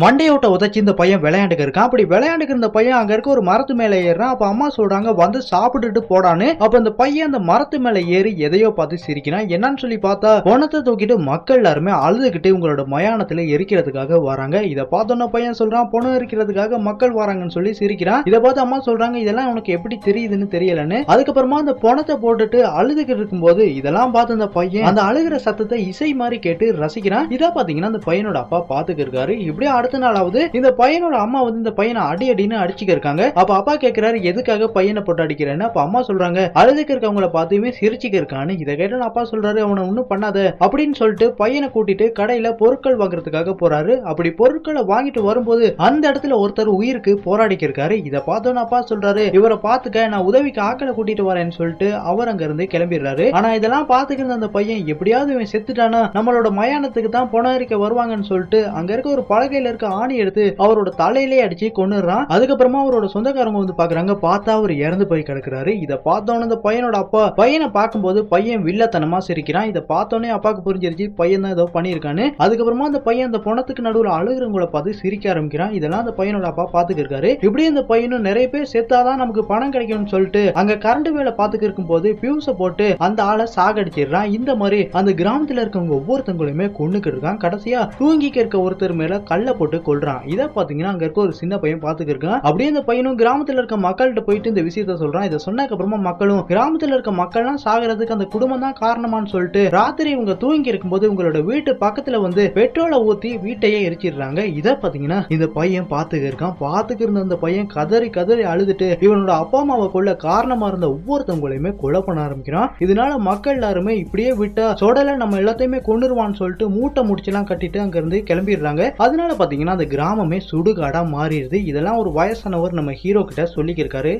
மண்டையோட்ட உதைச்சு இந்த பையன் விளையாண்டுக்கு இருக்கான். அப்படி விளையாண்டுக்கு இருந்த பையன் அங்க இருக்க ஒரு மரத்து மேல ஏறான். அப்ப அம்மா சொல்றாங்க வந்து சாப்பிட்டுட்டு போடான்னு. அப்ப அந்த பையன் அந்த மரத்து மேல ஏறி எதையோ பார்த்து சிரிக்கிறான். என்னன்னு சொல்லி பார்த்தா பணத்தை தூக்கிட்டு மக்கள் எல்லாருமே அழுதுகிட்டு உங்களோட மயானத்துல எரிக்கிறதுக்காக வராங்க. இதை பார்த்தோன்ன பையன் சொல்றான் பணம் எரிக்கிறதுக்காக மக்கள் வராங்கன்னு சொல்லி சிரிக்கிறான். இதை பார்த்து அம்மா சொல்றாங்க இதெல்லாம் உனக்கு எப்படி தெரியுதுன்னு தெரியலன்னு. அதுக்கப்புறமா அந்த பணத்தை போட்டுட்டு அழுதுகிட்டு இருக்கும்போது இதெல்லாம் பார்த்து அந்த பையன் அந்த அழுகிற சத்தத்தை இசை மாதிரி கேட்டு ரசிக்கிறான். இதை பாத்தீங்கன்னா அந்த பையனோட அப்பா பாத்துக்கு இருக்காரு. இப்படியே அடுத்த நாளாவது இந்த பையனோட அம்மா வந்து இந்த பையனை அடின்னு அடிச்சுக்க இருக்காங்க. அப்ப அப்பா கேட்கிறாரு எதுக்காக பையனை போட்டு அடிக்கிறேன்னு. அப்ப அம்மா சொல்றாங்க அழுதுக்கு இருக்கவங்கள பார்த்துமே சிரிச்சுக்க இருக்கான்னு. இதை கேட்டு அப்பா சொல்றாரு அவனை ஒன்னும் பண்ணாத அப்படின்னு சொல்லிட்டு பையனை கூட்டிட்டு கடையில பொருட்கள் வாங்குறதுக்காக போறாரு. அப்படி பொருட்களை வாங்கிட்டு வரும்போது அந்த இடத்துல ஒருத்தர் உயிருக்கு போராடிக்க இருக்காரு. இதை பார்த்தோன்னு அப்பா சொல்றாரு இவரை பாத்துக்க நான் உதவிக்கு ஆக்களை கூட்டிட்டு வரேன்னு சொல்லிட்டு அவர் அங்க இருந்து கிளம்பிடுறாரு. ஆனா இதெல்லாம் பாத்துக்கிற அந்த பையன் எப்படியாவது இவன் செத்துட்டானா நம்மளோட மயானத்துக்கு தான் பணம் அரிக்க வருவாங்கன்னு சொல்லிட்டு அங்க இருக்க ஒரு பலகையில இருக்க ஆணி எடுத்து அவரோட தலையிலே அடிச்சு கொன்னுறான். அதுக்கப்புறமா அவரோட சொந்தக்காரங்க வந்து பாக்குறாங்க. பார்த்தா அவர் இறந்து போய் கிடக்குறாரு. இதை பார்த்தோன்னு அந்த பையனோட அப்பா பையனை பார்க்கும்போது பையன் வில்லத்தனமா சிரிக்கிறான். இதை பார்த்தோன்னே அப்பாவுக்கு புரிஞ்சிருச்சு பையன் தான் ஏதோ பண்ணியிருக்கான்னு. அதுக்கப்புறமா அந்த பையன் அந்த பணத்துக்கு நடுவில் அழுகிறவங்களை பார்த்து சிரிக்க ஆரம்பிக்கிறான். இதெல்லாம் அந்த பையனோட அப்பா பாத்துக்கு இருக்காரு. இப்படி இந்த பையனும் நிறைய பேர் செத்தாதான் நமக்கு பணம் கிடைக்கும்னு சொல்லிட்டு அங்க கரண்ட் வேலை பாத்துக்கு இருக்கும் போது பியூஸ போட்டு அந்த ஆளை சாகடிச்சிடுறான். இந்த மாதிரி அந்த கிராமத்துல இருக்கவங்க ஒவ்வொருத்தவங்களுமே கொன்னுக்கிட்டு இருக்கான். கடைசியா தூங்கிக்க இருக்க ஒருத்தர் மேல கல்ல போட்டு கொல்றான். இதை பாத்தீங்கன்னா அங்க இருக்க ஒரு சின்ன பையன் பாத்துக்கு இருக்கான். அப்படியே இந்த பையனும் கிராமத்துல இருக்க மக்கள்கிட்ட போயிட்டு இந்த விஷயத்த சொல்றான். இதை சொன்னதுக்கு அப்புறமா மக்களும் கிராமத்துல இருக்க மக்கள்லாம் சாகிறதுக்கு அந்த குடும்பம் தான் காரணமான்னு சொல்லிட்டு ராத்திரி இவங்க தூங்கி இருக்கும்போது உங்களோட வீட்டு பக்கத்துல வந்து பெட்ரோலை ஊத்தி வீட்டையே எரிச்சிடுறாங்க. இதை பாத்தீங்கன்னா இந்த பையன் பாத்துக்கு இருக்கான். பாத்துக்கு இருந்த அந்த பையன் கதறி கதறி அழுதுட்டு இவனோட அப்பா அம்மாவை கொல்ல காரணமா இருந்த ஒவ்வொருத்தவங்களையுமே கொலை பண்ண ஆரம்பிக்கிறான். இதனால மக்கள் எல்லாருமே இப்படியே விட்டா சொடல நம்ம எல்லாத்தையுமே கொண்டுருவான்னு சொல்லிட்டு மூட்டை முடிச்செல்லாம் கட்டிட்டு அங்க இருந்து கிளம்பிடுறாங்க. அதனால பாத்தீங்கன்னா அந்த கிராமமே சுடுகாடா மாறிடுது. இதெல்லாம் ஒரு வயசானவர் நம்ம ஹீரோ கிட்ட சொல்லிக்கிருக்காரு.